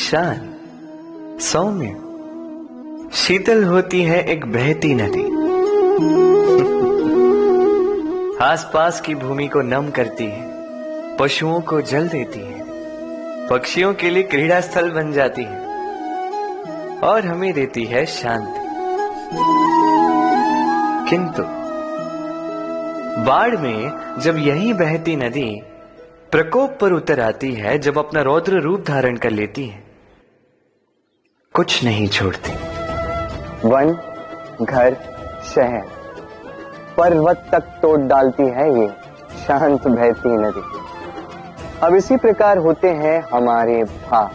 शांत, सौम्य, शीतल होती है एक बहती नदी। आसपास की भूमि को नम करती है, पशुओं को जल देती है, पक्षियों के लिए क्रीड़ा स्थल बन जाती है और हमें देती है शांति। किंतु बाढ़ में जब यही बहती नदी प्रकोप पर उतर आती है, जब अपना रौद्र रूप धारण कर लेती है, कुछ नहीं छोड़ती। वन, घर, शहर, पर्वत तक तोड़ डालती है ये शांत बहती नदी। अब इसी प्रकार होते हैं हमारे भाव।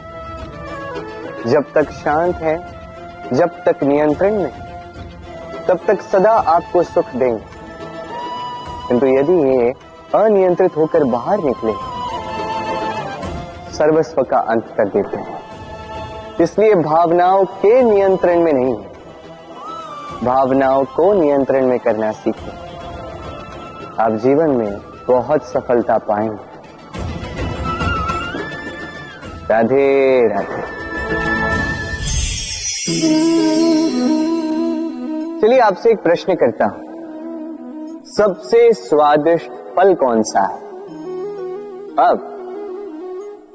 जब तक शांत है, जब तक नियंत्रण में, तब तक सदा आपको सुख देंगे। किंतु यदि ये अनियंत्रित होकर बाहर निकले, सर्वस्व का अंत कर देते हैं। इसलिए भावनाओं के नियंत्रण में नहीं है, भावनाओं को नियंत्रण में करना सीखें। आप जीवन में बहुत सफलता पाएंगे। राधे राधे। चलिए आपसे एक प्रश्न करता हूं, सबसे स्वादिष्ट फल कौन सा है? अब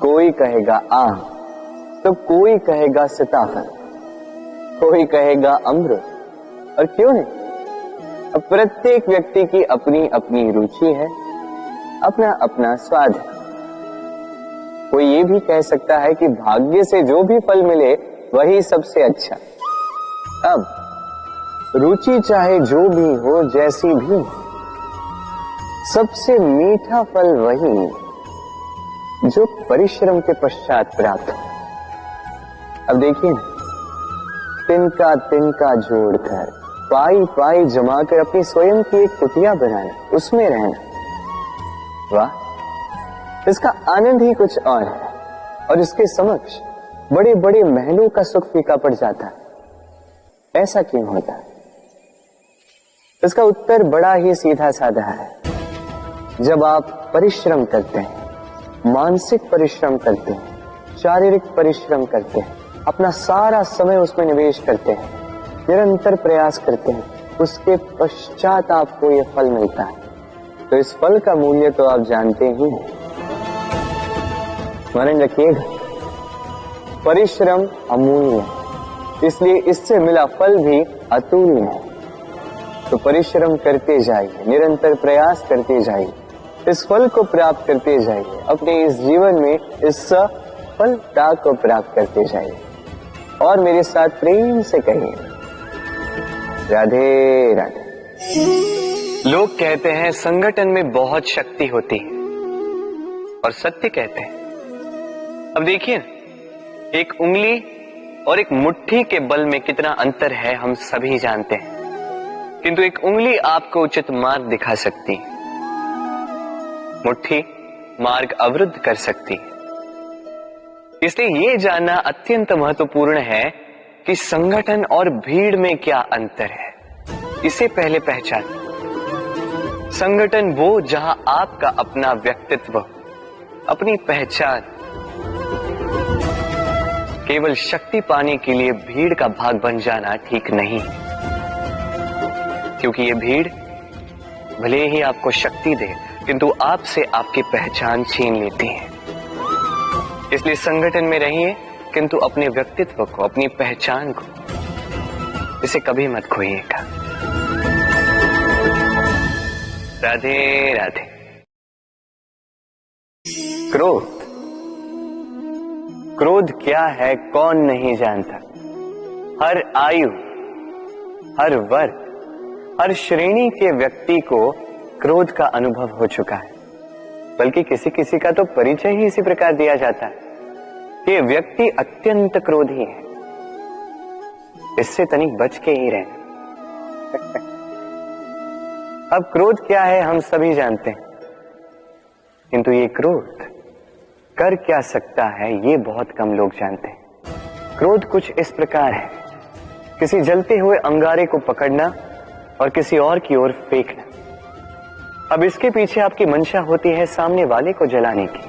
कोई कहेगा आम, तो कोई कहेगा सीताफल, कोई कहेगा अमरूद, और क्यों नहीं? अब प्रत्येक व्यक्ति की अपनी अपनी रुचि है, अपना अपना स्वाद है। कोई ये भी कह सकता है कि भाग्य से जो भी फल मिले वही सबसे अच्छा। अब रुचि चाहे जो भी हो, जैसी भी, सबसे मीठा फल वही जो परिश्रम के पश्चात प्राप्त हो। अब देखिए, तिनका तिनका जोड़कर, पाई पाई जमाकर अपनी स्वयं की एक कुटिया बनाना, उसमें रहना, वाह, इसका आनंद ही कुछ और है। और इसके समक्ष बड़े बड़े महलों का सुख फीका पड़ जाता है। ऐसा क्यों होता है? इसका उत्तर बड़ा ही सीधा साधा है। जब आप परिश्रम करते हैं, मानसिक परिश्रम करते हैं, शारीरिक परिश्रम करते हैं, अपना सारा समय उसमें निवेश करते हैं, निरंतर प्रयास करते हैं, उसके पश्चात आपको यह फल मिलता है, तो इस फल का मूल्य तो आप जानते ही हैं। स्मरण रखिएगा, परिश्रम अमूल्य है, इसलिए इससे मिला फल भी अतुल्य है। तो परिश्रम करते जाइए, निरंतर प्रयास करते जाइए, इस फल को प्राप्त करते जाइए, अपने इस जीवन में इस सफलता को प्राप्त करते जाइए। और मेरे साथ प्रेम से कहिए, राधे राधे। लोग कहते हैं संगठन में बहुत शक्ति होती है, और सत्य कहते हैं। अब देखिए, एक उंगली और एक मुट्ठी के बल में कितना अंतर है हम सभी जानते हैं। किंतु एक उंगली आपको उचित मार्ग दिखा सकती है, मुट्ठी मार्ग अवरुद्ध कर सकती है। इसलिए यह जानना अत्यंत महत्वपूर्ण है कि संगठन और भीड़ में क्या अंतर है। इसे पहले पहचान। संगठन वो जहां आपका अपना व्यक्तित्व, अपनी पहचान, केवल शक्ति पाने के लिए भीड़ का भाग बन जाना ठीक नहीं, क्योंकि ये भीड़ भले ही आपको शक्ति दे, किंतु आपसे आपकी पहचान छीन लेती है। इसलिए संगठन में रहिए, किंतु अपने व्यक्तित्व को, अपनी पहचान को, इसे कभी मत खोइएगा। राधे राधे। क्रोध, क्रोध क्या है कौन नहीं जानता। हर आयु, हर वर्ग, हर श्रेणी के व्यक्ति को क्रोध का अनुभव हो चुका है। बल्कि किसी किसी का तो परिचय ही इसी प्रकार दिया जाता है कि ये व्यक्ति अत्यंत क्रोधी है, इससे तनिक बच के ही रहना। अब क्रोध क्या है हम सभी जानते हैं, किंतु ये क्रोध कर क्या सकता है ये बहुत कम लोग जानते हैं। क्रोध कुछ इस प्रकार है, किसी जलते हुए अंगारे को पकड़ना और किसी और की ओर फेंकना। अब इसके पीछे आपकी मंशा होती है सामने वाले को जलाने की।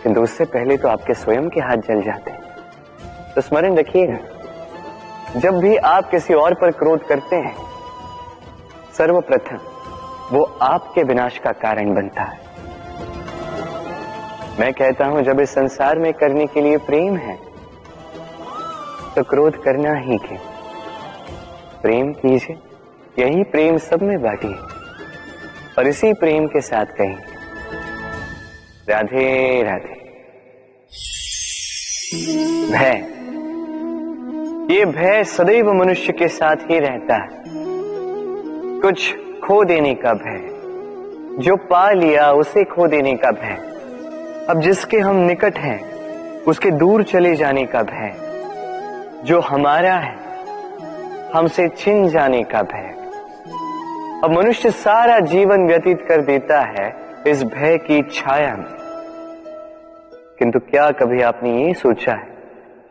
किंतु उससे पहले तो आपके स्वयं के हाथ जल जाते हैं। तो स्मरण रखिएगा, जब भी आप किसी और पर क्रोध करते हैं, सर्वप्रथम वो आपके विनाश का कारण बनता है। मैं कहता हूं, जब इस संसार में करने के लिए प्रेम है तो क्रोध करना ही क्यों। प्रेम कीजिए, यही प्रेम सब में बांटिए और इसी प्रेम के साथ कहें राधे राधे। भय, ये भय सदैव मनुष्य के साथ ही रहता है। कुछ खो देने का भय, जो पा लिया उसे खो देने का भय, अब जिसके हम निकट हैं उसके दूर चले जाने का भय, जो हमारा है हमसे छिन जाने का भय। अब मनुष्य सारा जीवन व्यतीत कर देता है इस भय की छाया में। किंतु क्या कभी आपने ये सोचा है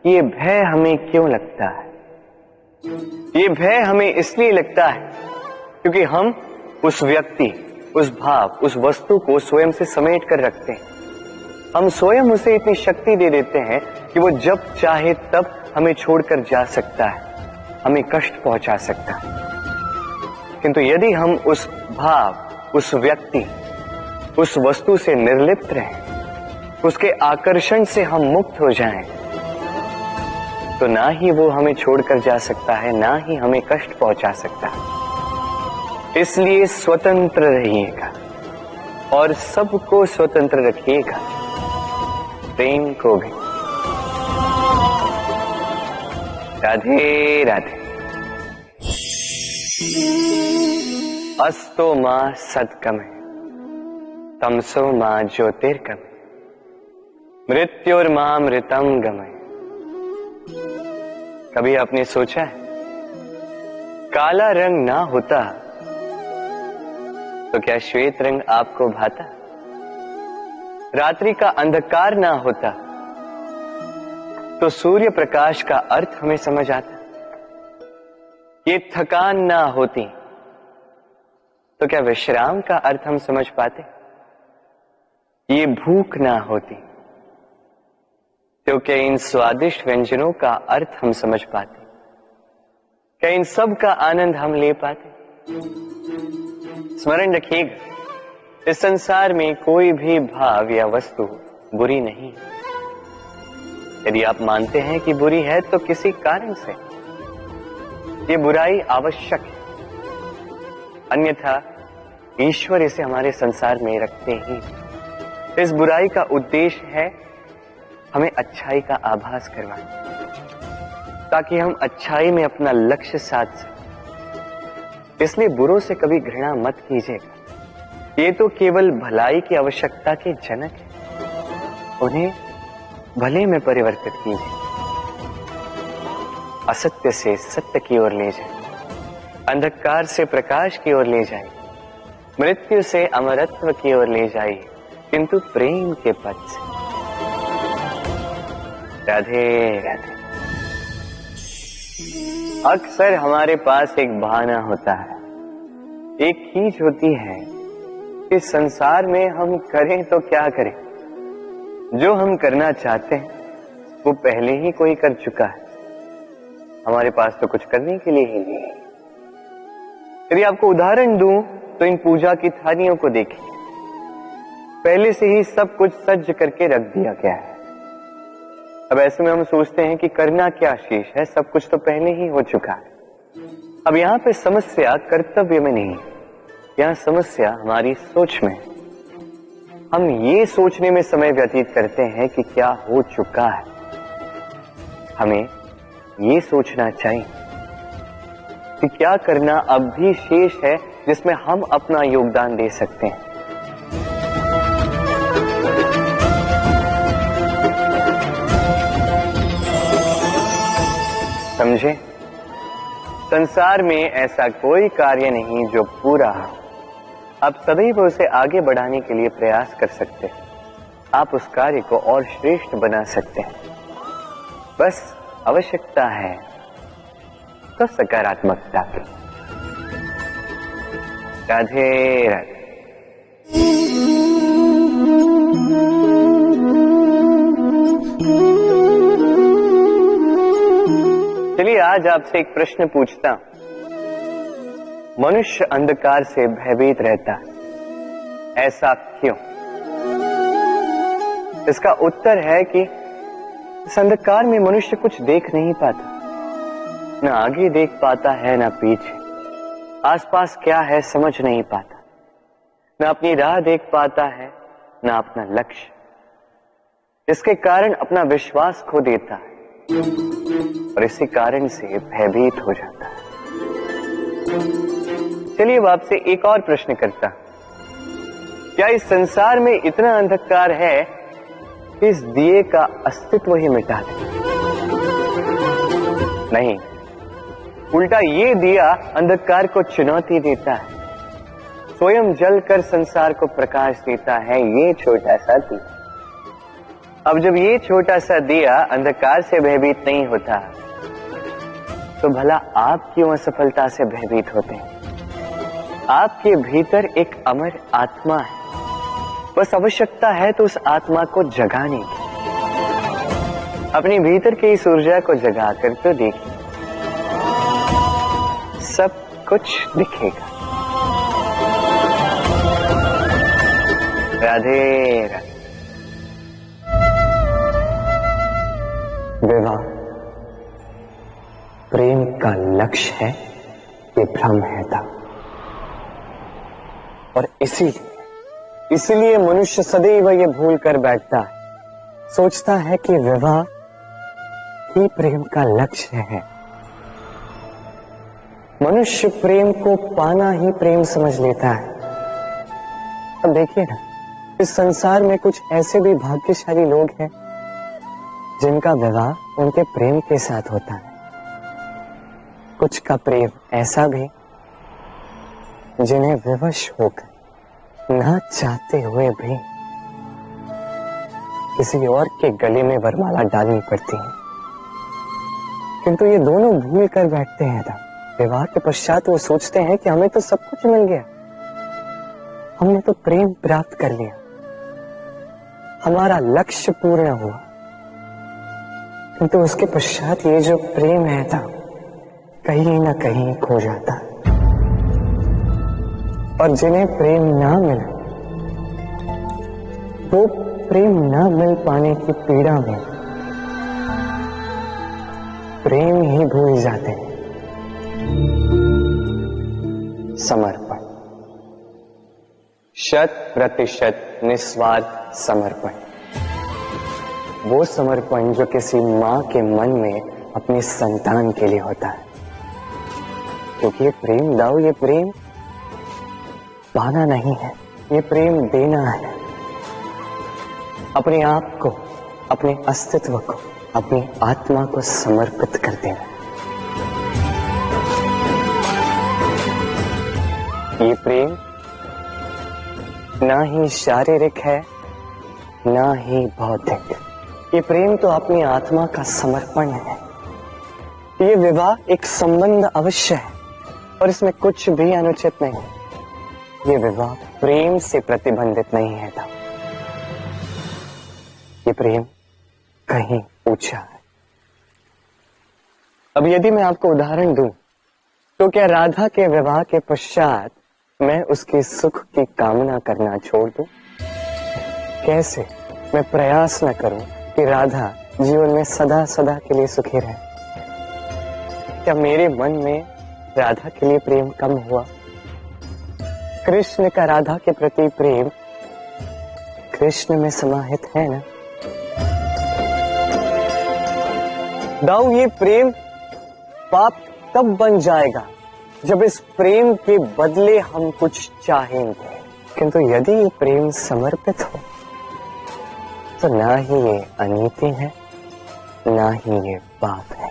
कि ये भय हमें क्यों लगता है? ये भय हमें इसलिए लगता है क्योंकि हम उस व्यक्ति, उस भाव, उस वस्तु को स्वयं से समेट कर रखते हैं। हम स्वयं उसे इतनी शक्ति दे देते हैं कि वो जब चाहे तब हमें छोड़कर जा सकता है, हमें कष्ट पहुंचा सकता है। किंतु यदि हम उस भाव, उस व्यक्ति, उस वस्तु से निर्लिप्त रहें, उसके आकर्षण से हम मुक्त हो जाएं, तो ना ही वो हमें छोड़कर जा सकता है, ना ही हमें कष्ट पहुंचा सकता है। इसलिए स्वतंत्र रहिएगा और सबको स्वतंत्र रखिएगा, प्रेम को भी। राधे राधे। अस्तो मां सत्कमे, तमसो मां ज्योतिर्गमय, मृत्युर्मामृतम गमय। कभी आपने सोचा है, काला रंग ना होता तो क्या श्वेत रंग आपको भाता? रात्रि का अंधकार ना होता तो सूर्य प्रकाश का अर्थ हमें समझ आता? ये थकान ना होती तो क्या विश्राम का अर्थ हम समझ पाते? ये भूख ना होती तो क्या इन स्वादिष्ट व्यंजनों का अर्थ हम समझ पाते? क्या इन सब का आनंद हम ले पाते? स्मरण रखिएगा, इस संसार में कोई भी भाव या वस्तु बुरी नहीं। यदि आप मानते हैं कि बुरी है तो किसी कारण से ये बुराई आवश्यक है, अन्यथा ईश्वर इसे हमारे संसार में रखते ही। इस बुराई का उद्देश्य है हमें अच्छाई का आभास करवाना, ताकि हम अच्छाई में अपना लक्ष्य साध सकें। इसलिए बुरों से कभी घृणा मत कीजिएगा, ये तो केवल भलाई की आवश्यकता के जनक है, उन्हें भले में परिवर्तित कीजिए। असत्य से सत्य की ओर ले जाए, अंधकार से प्रकाश की ओर ले जाए, मृत्यु से अमरत्व की ओर ले जाइए, किंतु प्रेम के पथ से। राधे राधे। अक्सर हमारे पास एक बहाना होता है, एक खींच होती है कि संसार में हम करें तो क्या करें, जो हम करना चाहते हैं वो पहले ही कोई कर चुका है, हमारे पास तो कुछ करने के लिए ही नहीं है। यदि आपको उदाहरण दूं तो इन पूजा की थालियों को देखिए, पहले से ही सब कुछ सज्ज करके रख दिया गया है। अब ऐसे में हम सोचते हैं कि करना क्या शेष है, सब कुछ तो पहले ही हो चुका है। अब यहाँ पे समस्या कर्तव्य में नहीं है, यहाँ समस्या हमारी सोच में। हम ये सोचने में समय व्यतीत करते हैं कि क्या हो चुका है। हमें ये सोचना चाहिए कि क्या करना अब भी शेष है जिसमें हम अपना योगदान दे सकते हैं। समझे? संसार में ऐसा कोई कार्य नहीं जो पूरा हो। आप सदैव उसे आगे बढ़ाने के लिए प्रयास कर सकते हैं, आप उस कार्य को और श्रेष्ठ बना सकते हैं। बस आवश्यकता है तो सकारात्मकता की। राधे राधे। चलिए आज आपसे एक प्रश्न पूछता हूं। मनुष्य अंधकार से भयभीत रहता है, ऐसा क्यों? इसका उत्तर है कि इस अंधकार में मनुष्य कुछ देख नहीं पाता, न आगे देख पाता है न पीछे, आसपास क्या है समझ नहीं पाता, न अपनी राह देख पाता है न अपना लक्ष्य। इसके कारण अपना विश्वास खो देता है और इसी कारण से भयभीत हो जाता है। चलिए अब आपसे एक और प्रश्न करता हूं। क्या इस संसार में इतना अंधकार है कि इस दिए का अस्तित्व ही मिटा दे? नहीं, उल्टा ये दिया अंधकार को चुनौती देता है, स्वयं जलकर संसार को प्रकाश देता है। ये छोटा सा दिया, अब जब ये छोटा सा दिया अंधकार से भयभीत नहीं होता, तो भला आप क्यों असफलता से भयभीत होते हैं? आपके भीतर एक अमर आत्मा है, बस आवश्यकता है तो उस आत्मा को जगाने की। अपने भीतर की इस ऊर्जा को जगाकर तो देखिए, सब कुछ दिखेगा। राधे राधे। विवाह प्रेम का लक्ष्य है, ये भ्रम है था। और इसीलिए मनुष्य सदैव ये भूल कर बैठता है, सोचता है कि विवाह ही प्रेम का लक्ष्य है। मनुष्य प्रेम को पाना ही प्रेम समझ लेता है। अब देखिए ना, इस संसार में कुछ ऐसे भी भाग्यशाली लोग हैं जिनका विवाह उनके प्रेम के साथ होता है। कुछ का प्रेम ऐसा भी जिन्हें विवश होकर ना चाहते हुए भी किसी और के गले में वरमाला डालनी पड़ती है। किंतु ये दोनों भूल कर बैठते हैं था। विवाह के पश्चात वो सोचते हैं कि हमें तो सब कुछ मिल गया, हमने तो प्रेम प्राप्त कर लिया, हमारा लक्ष्य पूर्ण हुआ। किंतु उसके पश्चात ये जो प्रेम है था, कहीं ना कहीं खो जाता। और जिन्हें प्रेम ना मिला, वो प्रेम ना मिल पाने की पीड़ा में प्रेम ही भूल जाते हैं। समर्पण, 100% निस्वार्थ समर्पण, वो समर्पण जो किसी मां के मन में अपनी संतान के लिए होता है। क्योंकि ये प्रेम दाऊ, ये प्रेम पाना नहीं है, ये प्रेम देना है। अपने आप को, अपने अस्तित्व को, अपनी आत्मा को समर्पित कर देना। ये प्रेम ना ही शारीरिक है, ना ही भौतिक। ये प्रेम तो अपनी आत्मा का समर्पण है। ये विवाह एक संबंध अवश्य है और इसमें कुछ भी अनुचित नहीं है। ये विवाह प्रेम से प्रतिबंधित नहीं है था। ये प्रेम कहीं ऊंचा है। अब यदि मैं आपको उदाहरण दूं, तो क्या राधा के विवाह के पश्चात मैं उसके सुख की कामना करना छोड़ दूं? कैसे मैं प्रयास न करूं कि राधा जीवन में सदा सदा के लिए सुखी रहे? क्या मेरे मन में राधा के लिए प्रेम कम हुआ? कृष्ण का राधा के प्रति प्रेम कृष्ण में समाहित है ना? दाऊ, ये प्रेम पाप तब बन जाएगा जब इस प्रेम के बदले हम कुछ चाहेंगे। किंतु यदि ये प्रेम समर्पित हो तो ना ही ये अनीति है, ना ही ये पाप है।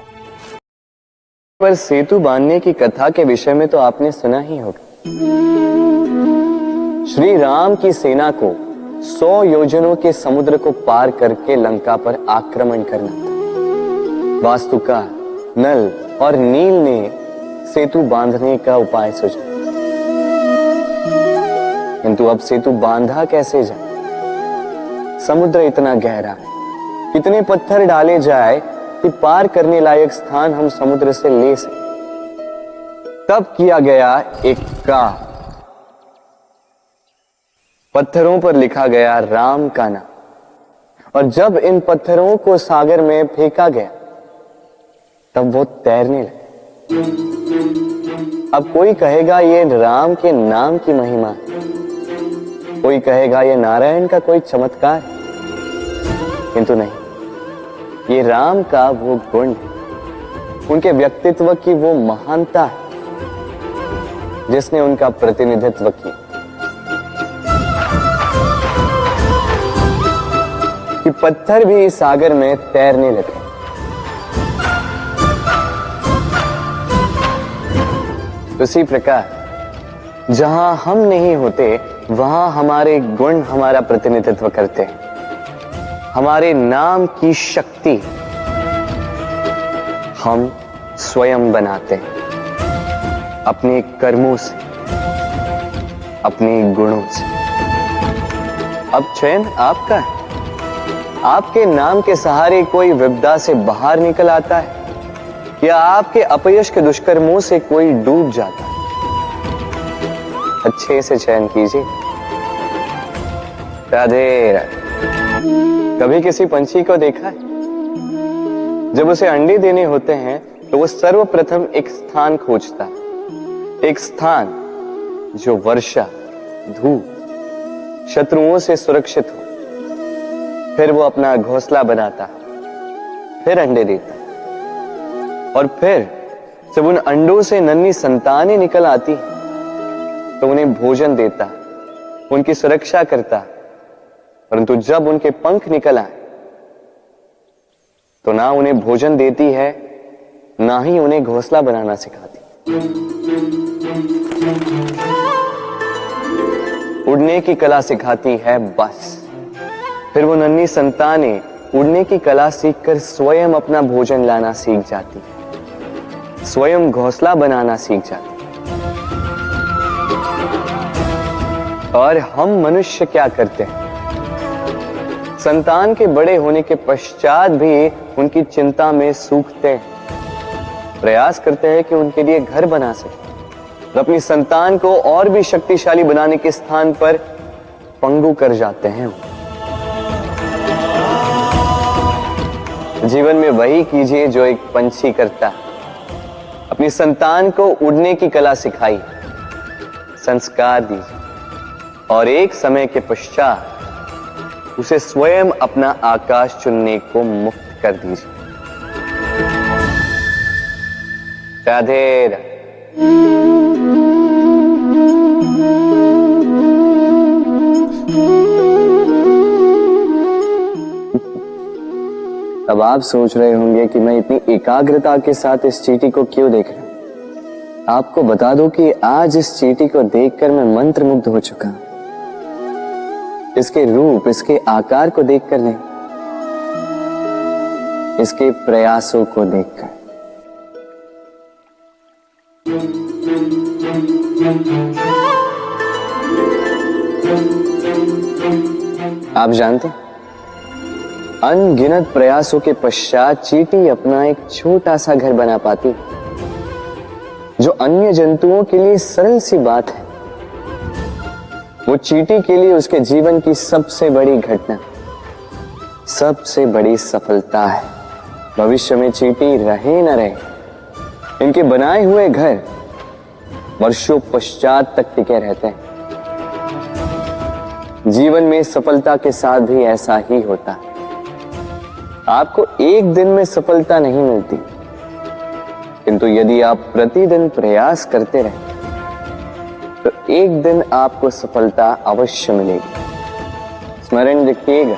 पर सेतु बांधने की कथा के विषय में तो आपने सुना ही होगा। श्री राम की सेना को 100 योजनों के समुद्र को पार करके लंका पर आक्रमण करना था। वास्तुका, नल और नील ने सेतु बांधने का उपाय सोचा, किंतु अब सेतु बांधा कैसे जाए? समुद्र इतना गहरा है, कितने पत्थर डाले जाए कि पार करने लायक स्थान हम समुद्र से ले सके। तब किया गया एक काम, पत्थरों पर लिखा गया राम का नाम, और जब इन पत्थरों को सागर में फेंका गया तब वो तैरने लगे। अब कोई कहेगा ये राम के नाम की महिमा, कोई कहेगा ये नारायण का कोई चमत्कार, किंतु नहीं, ये राम का वो गुण, उनके व्यक्तित्व की वो महानता है जिसने उनका प्रतिनिधित्व किया कि पत्थर भी इस सागर में तैरने लगे। उसी प्रकार जहां हम नहीं होते वहां हमारे गुण हमारा प्रतिनिधित्व करते हैं, हमारे नाम की शक्ति हम स्वयं बनाते हैं अपने कर्मों से, अपने गुणों से। अब चयन आपका है। आपके नाम के सहारे कोई विपदा से बाहर निकल आता है या आपके अपयश के दुष्कर्मों से कोई डूब जाता है। अच्छे से चयन कीजिए। राधे राधे। कभी किसी पंछी को देखा है? जब उसे अंडे देने होते हैं तो वो सर्वप्रथम एक स्थान खोजता है, एक स्थान जो वर्षा, धूप, शत्रुओं से सुरक्षित हो। फिर वो अपना घोंसला बनाता, फिर अंडे देता, और फिर जब उन अंडों से नन्ही संतानें निकल आती तो उन्हें भोजन देता, उनकी सुरक्षा करता। परंतु जब उनके पंख निकल आए तो ना उन्हें भोजन देती है, ना ही उन्हें घोंसला बनाना सिखाती। उड़ने की कला सिखाती है बस। फिर वो नन्ही संतानें उड़ने की कला सीखकर स्वयं अपना भोजन लाना सीख जाती, स्वयं घोंसला बनाना सीख जाती। और हम मनुष्य क्या करते हैं? संतान के बड़े होने के पश्चात भी उनकी चिंता में सूखते हैं, प्रयास करते हैं कि उनके लिए घर बना सके, और अपनी संतान को और भी शक्तिशाली बनाने के स्थान पर पंगु कर जाते हैं। जीवन में वही कीजिए जो एक पंछी करता है। अपनी संतान को उड़ने की कला सिखाई, संस्कार दीजिए, और एक समय के पश्चात उसे स्वयं अपना आकाश चुनने को मुक्त कर दीजिए। राधे राधे। अब आप सोच रहे होंगे कि मैं इतनी एकाग्रता के साथ इस चींटी को क्यों देख रहा हूं। आपको बता दूं कि आज इस चींटी को देखकर मैं मंत्रमुग्ध हो चुका हूं। इसके रूप, इसके आकार को देखकर नहीं, इसके प्रयासों को देखकर। आप जानते हैं, अनगिनत प्रयासों के पश्चात चींटी अपना एक छोटा सा घर बना पाती, जो अन्य जंतुओं के लिए सरल सी बात है। वो चींटी के लिए उसके जीवन की सबसे बड़ी घटना, सबसे बड़ी सफलता है। भविष्य में चींटी रहे न रहे, इनके बनाए हुए घर वर्षों पश्चात तक टिके रहते हैं। जीवन में सफलता के साथ भी ऐसा ही होता है। आपको एक दिन में सफलता नहीं मिलती, किंतु यदि आप प्रतिदिन प्रयास करते रहे तो एक दिन आपको सफलता अवश्य मिलेगी। स्मरण रखिएगा,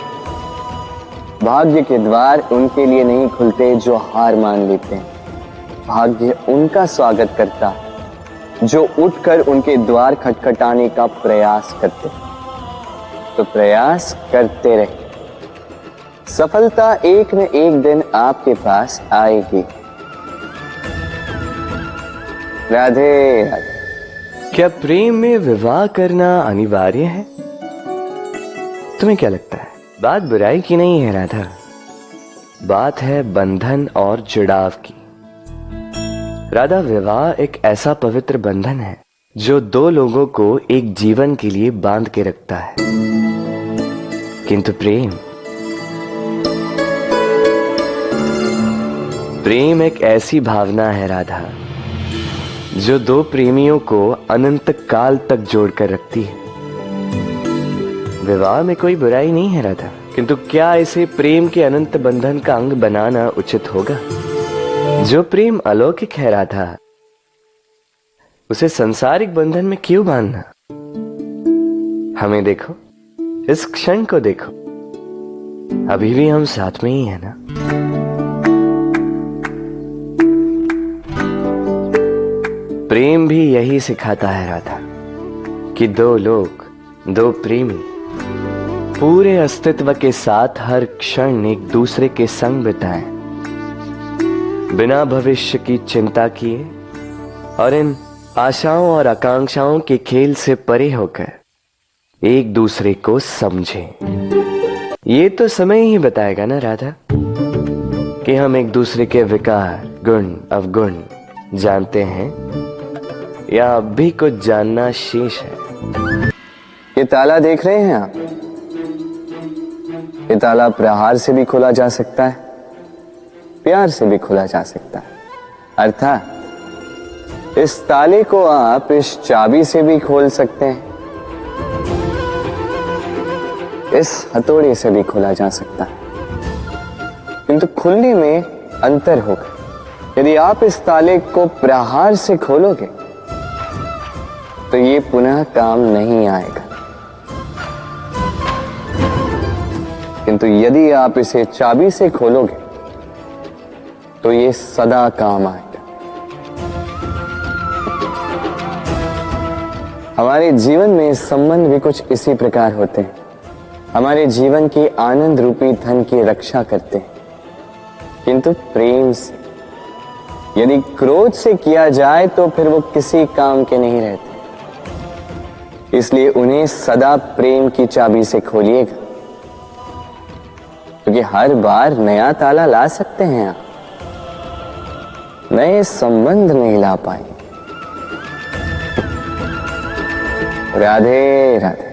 भाग्य के द्वार उनके लिए नहीं खुलते जो हार मान लेते हैं। भाग्य उनका स्वागत करता जो उठकर उनके द्वार खटखटाने का प्रयास करते। तो प्रयास करते रहे, सफलता एक न एक दिन आपके पास आएगी। राधे राधे। क्या प्रेम में विवाह करना अनिवार्य है? तुम्हें क्या लगता है? बात बुराई की नहीं है राधा, बात है बंधन और जुड़ाव की। राधा, विवाह एक ऐसा पवित्र बंधन है जो दो लोगों को एक जीवन के लिए बांध के रखता है। किंतु प्रेम एक ऐसी भावना है राधा, जो दो प्रेमियों को अनंत काल तक जोड़कर रखती है। विवाह में कोई बुराई नहीं है राधा, किंतु क्या इसे प्रेम के अनंत बंधन का अंग बनाना उचित होगा? जो प्रेम अलौकिक है राधा, उसे सांसारिक बंधन में क्यों बांधना? हमें देखो, इस क्षण को देखो, अभी भी हम साथ में ही है ना। प्रेम भी यही सिखाता है राधा कि दो लोग, दो प्रेमी पूरे अस्तित्व के साथ हर क्षण एक दूसरे के संग बिताएं, बिना भविष्य की चिंता किए और इन आशाओं और आकांक्षाओं के खेल से परे होकर एक दूसरे को समझें। ये तो समय ही बताएगा ना राधा कि हम एक दूसरे के विकार, गुण, अवगुण जानते हैं या अब भी कुछ जानना शेष है। ये ताला देख रहे हैं आप? ये ताला प्रहार से भी खोला जा सकता है, प्यार से भी खोला जा सकता है। अर्थात इस ताले को आप इस चाबी से भी खोल सकते हैं, इस हथौड़े से भी खोला जा सकता है, किंतु खुलने में अंतर होगा। यदि आप इस ताले को प्रहार से खोलोगे तो ये पुनः काम नहीं आएगा, किंतु यदि आप इसे चाबी से खोलोगे तो ये सदा काम आएगा। हमारे जीवन में संबंध भी कुछ इसी प्रकार होते हैं। हमारे जीवन के आनंद रूपी धन की रक्षा करते हैं, किंतु प्रेम से। यदि क्रोध से किया जाए तो फिर वो किसी काम के नहीं रहते। इसलिए उन्हें सदा प्रेम की चाबी से खोलिएगा, क्योंकि हर बार नया ताला ला सकते हैं आप, नए संबंध नहीं ला पाएंगे। राधे राधे।